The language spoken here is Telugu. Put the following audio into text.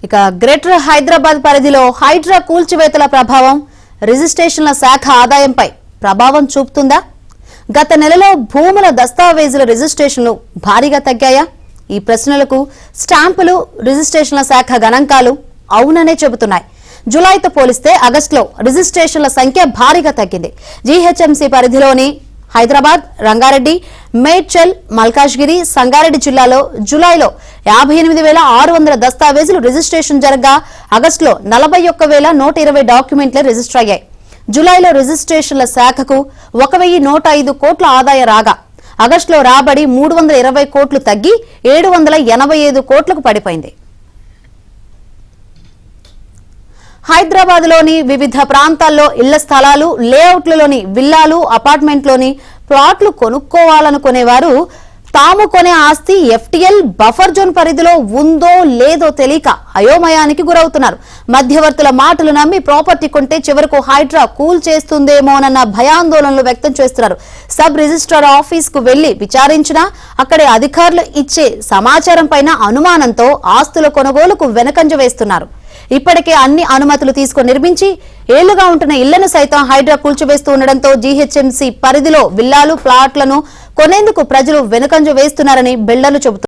ఇక గ్రేటర్ హైదరాబాద్ పరిధిలో హైడ్రా కూల్చివేతల ప్రభావం రిజిస్ట్రేషన్ల శాఖ ఆదాయంపై ప్రభావం చూపుతుందా? గత నెలలో భూముల దస్తావేజుల రిజిస్ట్రేషన్లు భారీగా తగ్గాయా? ఈ ప్రశ్నలకు స్టాంపులు రిజిస్ట్రేషన్ల శాఖ గణాంకాలు అవుననే చెబుతున్నాయి. జులైతో పోలిస్తే ఆగస్టులో రిజిస్ట్రేషన్ల సంఖ్య భారీగా తగ్గింది. జీహెచ్ఎంసీ పరిధిలోని హైదరాబాద్, రంగారెడ్డి, మేడ్చల్, మల్కాజ్గిరి, సంగారెడ్డి జిల్లాలో జులైలో 58,600 దస్తావేజులు రిజిస్ట్రేషన్ జరగగా ఆగస్టులో 41,120 డాక్యుమెంట్లు రిజిస్టర్ అయ్యాయి. జులైలో రిజిస్ట్రేషన్ల శాఖకు 1,105 కోట్ల ఆదాయం రాగా ఆగస్టులో రాబడి 320 కోట్లు తగ్గి 785 కోట్లకు పడిపోయింది. హైదరాబాద్ లోని వివిధ ప్రాంతాల్లో ఇళ్ల స్థలాలు, లేఅవుట్లలోని విల్లాలు, అపార్ట్మెంట్లోని ప్లాట్లు కొనుక్కోవాలనుకునేవారు తాము కొనే ఆస్తి ఎఫ్టీఎల్ బఫర్ జోన్ పరిధిలో ఉందో లేదో తెలియక అయోమయానికి గురవుతున్నారు. మధ్యవర్తుల మాటలు నమ్మి ప్రాపర్టీ కొంటే చివరకు హైడ్రా కూల్ చేస్తుందేమోనన్న భయాందోళనలు వ్యక్తం చేస్తున్నారు. సబ్ రిజిస్ట్రార్ ఆఫీస్ కు వెళ్లి విచారించినా అక్కడే అధికారులు ఇచ్చే సమాచారం పైన అనుమానంతో ఆస్తుల కొనుగోలుకు వెనకంజ వేస్తున్నారు. ఇప్పటికే అన్ని అనుమతులు తీసుకుని నిర్మించి ఏళ్లుగా ఉంటున్న ఇళ్లను సైతం హైడ్రా కూల్చివేస్తూ ఉండడంతో జీహెచ్ఎంసీ పరిధిలో విల్లాలు, ప్లాట్లను కొనేందుకు ప్రజలు వెనుకంజ వేస్తున్నారని బిల్డర్లు చెబుతున్నారు.